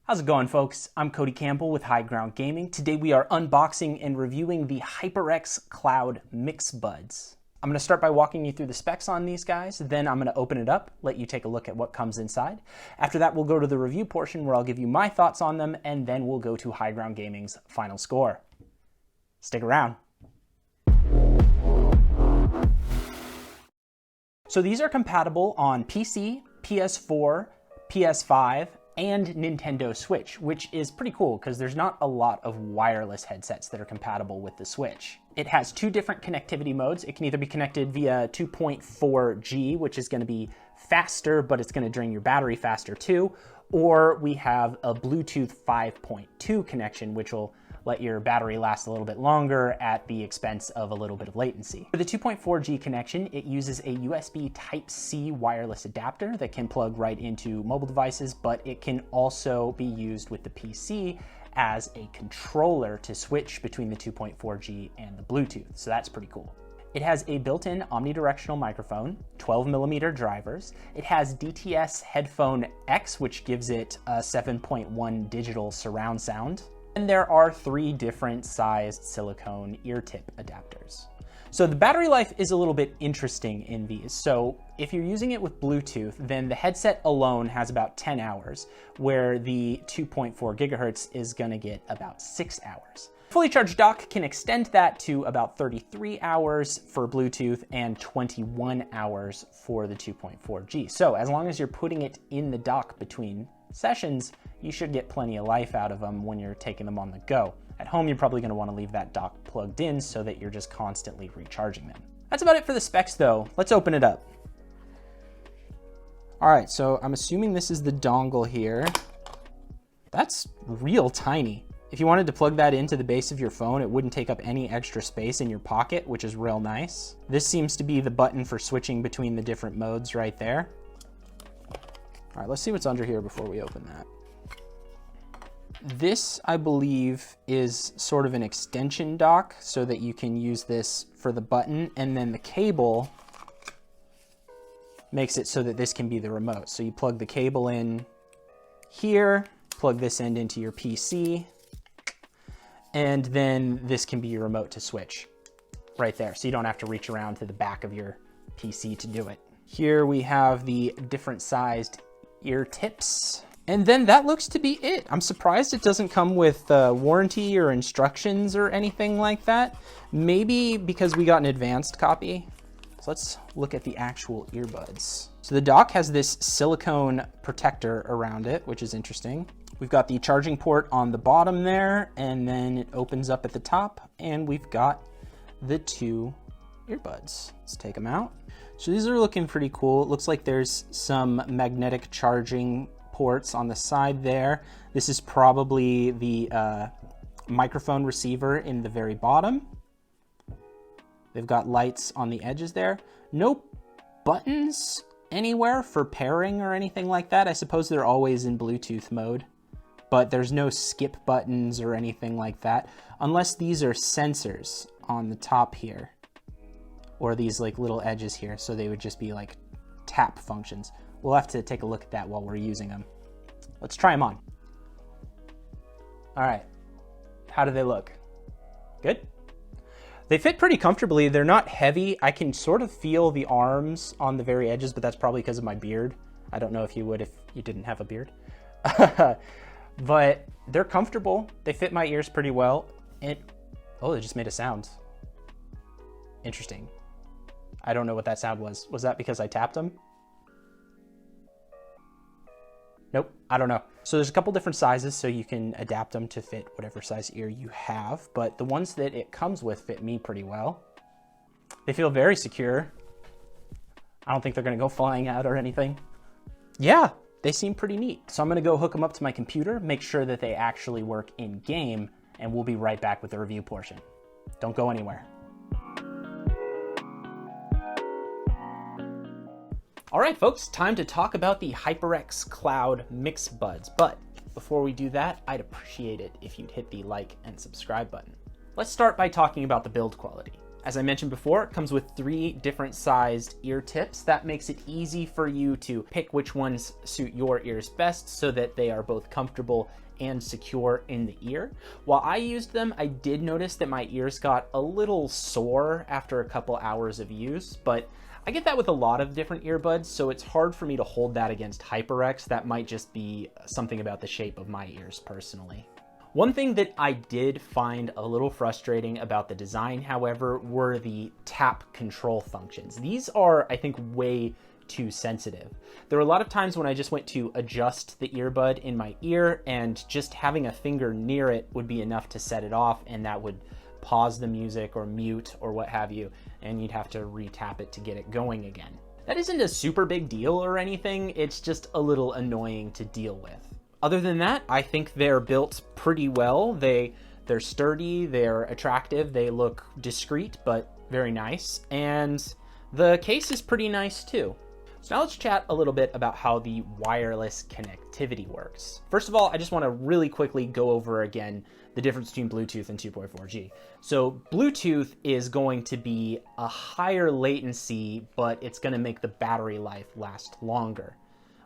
How's it going, folks? I'm Cody Campbell with High Ground Gaming. Today we are unboxing and reviewing the HyperX Cloud Mix Buds. I'm going to start by walking you through the specs on these guys, then I'm going to open it up, let you take a look at what comes inside. After that, we'll go to the review portion where I'll give you my thoughts on them, and then we'll go to High Ground Gaming's final score. Stick around. So these are compatible on PC, PS4, PS5, and Nintendo Switch, which is pretty cool because there's not a lot of wireless headsets that are compatible with the Switch. It has two different connectivity modes. It can either be connected via 2.4G, which is going to be faster, but it's going to drain your battery faster too, or we have a Bluetooth 5.2 connection, which will let your battery last a little bit longer at the expense of a little bit of latency. For the 2.4G connection, it uses a USB Type-C wireless adapter that can plug right into mobile devices, but it can also be used with the PC as a controller to switch between the 2.4G and the Bluetooth, so that's pretty cool. It has a built-in omnidirectional microphone, 12mm drivers. It has DTS Headphone X, which gives it a 7.1 digital surround sound. And there are 3 different sized silicone ear tip adapters. So the battery life is a little bit interesting in these. So if you're using it with Bluetooth, then the headset alone has about 10 hours, where the 2.4 gigahertz is gonna get about 6 hours. Fully charged dock can extend that to about 33 hours for Bluetooth and 21 hours for the 2.4G. So as long as you're putting it in the dock between sessions, you should get plenty of life out of them when you're taking them on the go. At home, you're probably going to want to leave that dock plugged in so that you're just constantly recharging them. That's about it for the specs though. Let's open it up. All right, so I'm assuming this is the dongle here. That's real tiny. If you wanted to plug that into the base of your phone, it wouldn't take up any extra space in your pocket, which is real nice. This seems to be the button for switching between the different modes right there. All right, let's see what's under here before we open that. This, I believe, is sort of an extension dock so that you can use this for the button, and then the cable makes it so that this can be the remote. So you plug the cable in here, plug this end into your PC, and then this can be your remote to switch right there. So you don't have to reach around to the back of your PC to do it. Here we have the different sized ear tips. And then that looks to be it. I'm surprised it doesn't come with warranty or instructions or anything like that. Maybe because we got an advanced copy. So let's look at the actual earbuds. So the dock has this silicone protector around it, which is interesting. We've got the charging port on the bottom there, and then it opens up at the top, and we've got the 2 earbuds. Let's take them out. So these are looking pretty cool. It looks like there's some magnetic charging ports on the side there. This is probably the microphone receiver in the very bottom. They've got lights on the edges there. No buttons anywhere for pairing or anything like that. I suppose they're always in Bluetooth mode, but there's no skip buttons or anything like that, unless these are sensors on the top here, or these like little edges here, so they would just be like tap functions. We'll have to take a look at that while we're using them. Let's try them on. All right, how do they look? Good? They fit pretty comfortably. They're not heavy. I can sort of feel the arms on the very edges, but that's probably because of my beard. I don't know if you would if you didn't have a beard. But they're comfortable. They fit my ears pretty well. Oh, they just made a sound. Interesting. I don't know what that sound was. Was that because I tapped them? Nope, I don't know. So there's a couple different sizes, so you can adapt them to fit whatever size ear you have, but the ones that it comes with fit me pretty well. They feel very secure. I don't think they're gonna go flying out or anything. Yeah, they seem pretty neat. So I'm gonna go hook them up to my computer, make sure that they actually work in game, and we'll be right back with the review portion. Don't go anywhere. All right, folks, time to talk about the HyperX Cloud Mix Buds. But before we do that, I'd appreciate it if you'd hit the like and subscribe button. Let's start by talking about the build quality. As I mentioned before, it comes with 3 different sized ear tips. That makes it easy for you to pick which ones suit your ears best so that they are both comfortable and secure in the ear. While I used them, I did notice that my ears got a little sore after a couple hours of use, but I get that with a lot of different earbuds, so it's hard for me to hold that against HyperX. That might just be something about the shape of my ears personally. One thing that I did find a little frustrating about the design, however, were the tap control functions. These are, I think, way too sensitive. There were a lot of times when I just went to adjust the earbud in my ear, and just having a finger near it would be enough to set it off, and that would pause the music or mute or what have you, and you'd have to re-tap it to get it going again. That isn't a super big deal or anything, it's just a little annoying to deal with. Other than that, I think they're built pretty well. They're sturdy, they're attractive, they look discreet but very nice, and the case is pretty nice too. So now let's chat a little bit about how the wireless connectivity works. First of all, I just want to really quickly go over again the difference between Bluetooth and 2.4G. So Bluetooth is going to be a higher latency, but it's going to make the battery life last longer,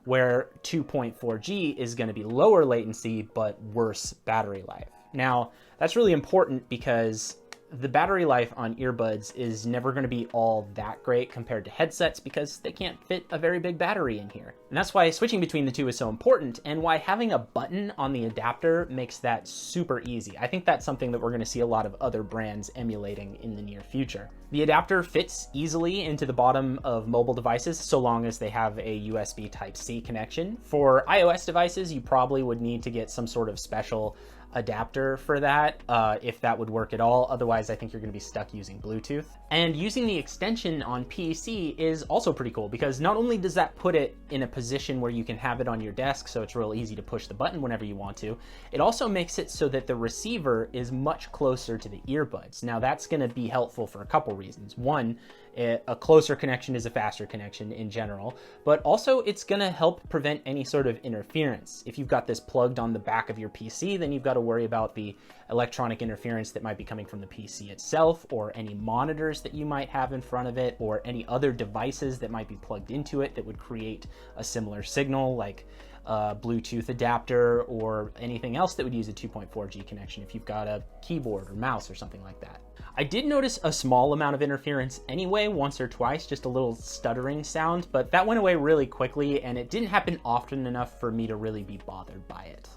where 2.4G is going to be lower latency, but worse battery life. Now, that's really important because the battery life on earbuds is never going to be all that great compared to headsets because they can't fit a very big battery in here. And that's why switching between the two is so important, and why having a button on the adapter makes that super easy. I think that's something that we're going to see a lot of other brands emulating in the near future. The adapter fits easily into the bottom of mobile devices so long as they have a USB Type-C connection. For iOS devices, you probably would need to get some sort of special adapter for that, if that would work at all. Otherwise, I think you're going to be stuck using Bluetooth. And using the extension on PC is also pretty cool because not only does that put it in a position where you can have it on your desk so it's real easy to push the button whenever you want to, it also makes it so that the receiver is much closer to the earbuds. Now that's going to be helpful for a couple reasons. One, a closer connection is a faster connection in general, but also it's going to help prevent any sort of interference. If you've got this plugged on the back of your PC, then you've got to worry about the electronic interference that might be coming from the PC itself, or any monitors that you might have in front of it, or any other devices that might be plugged into it that would create a similar signal, like a Bluetooth adapter or anything else that would use a 2.4G connection if you've got a keyboard or mouse or something like that. I did notice a small amount of interference anyway, once or twice, just a little stuttering sound, but that went away really quickly and it didn't happen often enough for me to really be bothered by it.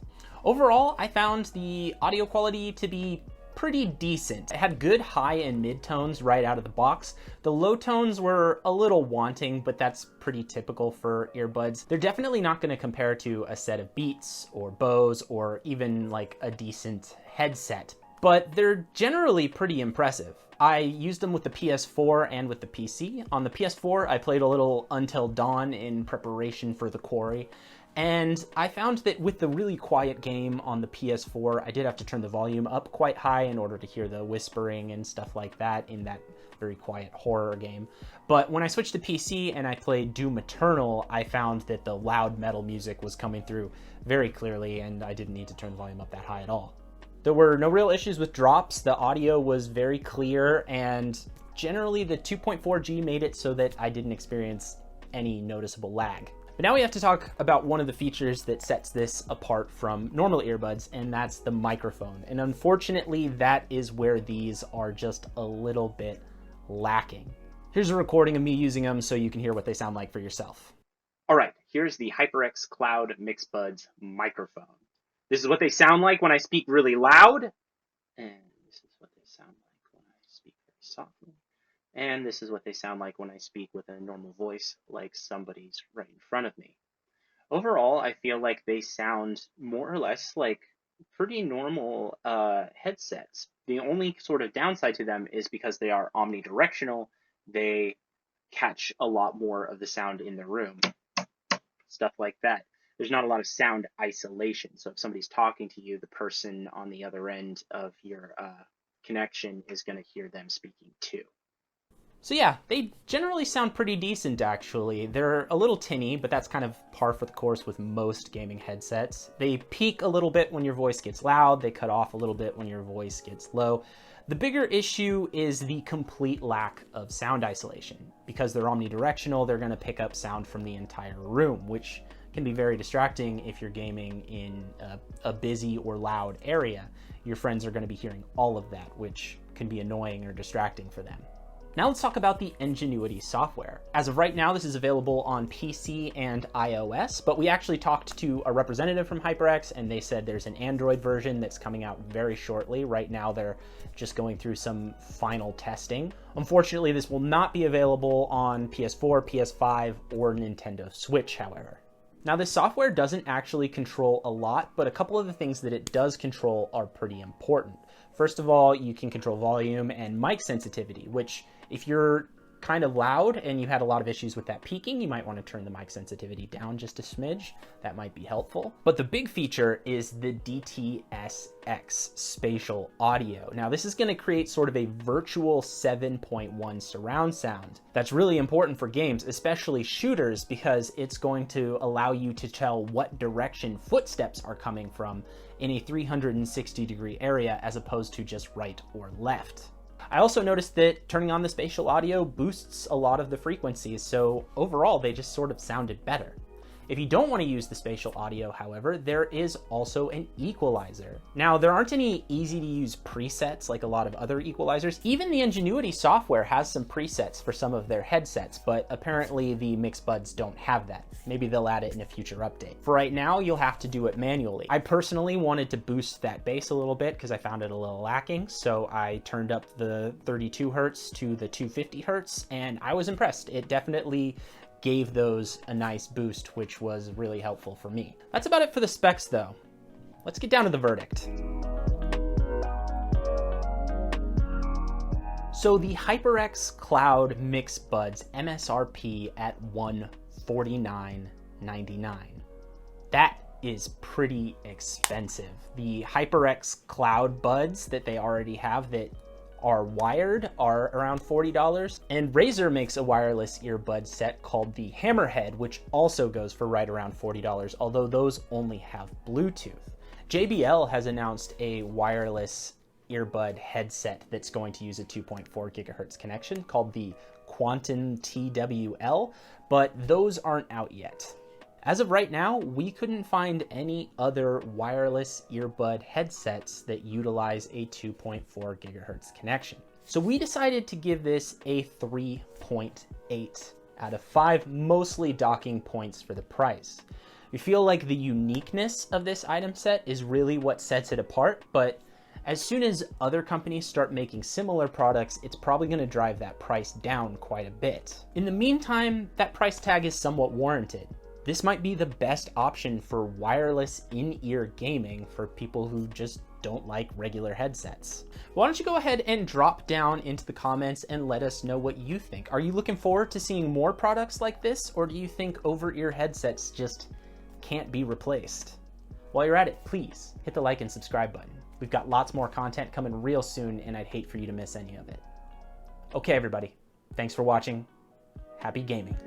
Overall, I found the audio quality to be pretty decent. It had good high and mid tones right out of the box. The low tones were a little wanting, but that's pretty typical for earbuds. They're definitely not going to compare to a set of Beats or Bose or even like a decent headset, but they're generally pretty impressive. I used them with the PS4 and with the PC. On the PS4, I played a little Until Dawn in preparation for the Quarry, and I found that with the really quiet game on the PS4, I did have to turn the volume up quite high in order to hear the whispering and stuff like that in that very quiet horror game. But when I switched to PC and I played Doom Eternal, I found that the loud metal music was coming through very clearly and I didn't need to turn the volume up that high at all. There were no real issues with drops. The audio was very clear, and generally the 2.4G made it so that I didn't experience any noticeable lag. But now we have to talk about one of the features that sets this apart from normal earbuds, and that's the microphone. And unfortunately, that is where these are just a little bit lacking. Here's a recording of me using them so you can hear what they sound like for yourself. All right, here's the HyperX Cloud MixBuds microphone. This is what they sound like when I speak really loud, and this is what they sound like when I speak very softly. And this is what they sound like when I speak with a normal voice, like somebody's right in front of me. Overall, I feel like they sound more or less like pretty normal headsets. The only sort of downside to them is because they are omnidirectional, they catch a lot more of the sound in the room. Stuff like that. There's not a lot of sound isolation. So if somebody's talking to you, the person on the other end of your connection is going to hear them speaking too. So yeah, they generally sound pretty decent actually. They're a little tinny, but that's kind of par for the course with most gaming headsets. They peak a little bit when your voice gets loud, they cut off a little bit when your voice gets low. The bigger issue is the complete lack of sound isolation. Because they're omnidirectional, they're going to pick up sound from the entire room, which can be very distracting if you're gaming in a busy or loud area. Your friends are going to be hearing all of that, which can be annoying or distracting for them. Now let's talk about the NGENUITY software. As of right now, this is available on PC and iOS, but we actually talked to a representative from HyperX and they said there's an Android version that's coming out very shortly. Right now, they're just going through some final testing. Unfortunately, this will not be available on PS4, PS5, or Nintendo Switch, however. Now, this software doesn't actually control a lot, but a couple of the things that it does control are pretty important. First of all, you can control volume and mic sensitivity, which if you're kind of loud and you had a lot of issues with that peaking, you might want to turn the mic sensitivity down just a smidge. That might be helpful. But the big feature is the DTS:X spatial audio. Now, this is going to create sort of a virtual 7.1 surround sound. That's really important for games, especially shooters, because it's going to allow you to tell what direction footsteps are coming from in a 360-degree area as opposed to just right or left. I also noticed that turning on the spatial audio boosts a lot of the frequencies, so overall they just sort of sounded better. If you don't want to use the spatial audio, however, there is also an equalizer. Now, there aren't any easy-to-use presets like a lot of other equalizers. Even the NGENUITY software has some presets for some of their headsets, but apparently the MixBuds don't have that. Maybe they'll add it in a future update. For right now, you'll have to do it manually. I personally wanted to boost that bass a little bit because I found it a little lacking, so I turned up the 32 Hertz to the 250 Hertz, and I was impressed. It definitely gave those a nice boost, which was really helpful for me. That's about it for the specs though. Let's get down to the verdict. So the HyperX Cloud MixBuds MSRP at $149.99. That is pretty expensive. The HyperX Cloud Buds that they already have that are wired are around $40, and Razer makes a wireless earbud set called the Hammerhead, which also goes for right around $40, although those only have Bluetooth. JBL has announced a wireless earbud headset that's going to use a 2.4 gigahertz connection called the Quantum TWL, but those aren't out yet. As of right now, we couldn't find any other wireless earbud headsets that utilize a 2.4 gigahertz connection. So we decided to give this a 3.8 out of 5, mostly docking points for the price. We feel like the uniqueness of this item set is really what sets it apart, but as soon as other companies start making similar products, it's probably going to drive that price down quite a bit. In the meantime, that price tag is somewhat warranted. This might be the best option for wireless in-ear gaming for people who just don't like regular headsets. Why don't you go ahead and drop down into the comments and let us know what you think. Are you looking forward to seeing more products like this, or do you think over-ear headsets just can't be replaced? While you're at it, please hit the like and subscribe button. We've got lots more content coming real soon, and I'd hate for you to miss any of it. Okay, everybody, thanks for watching. Happy gaming.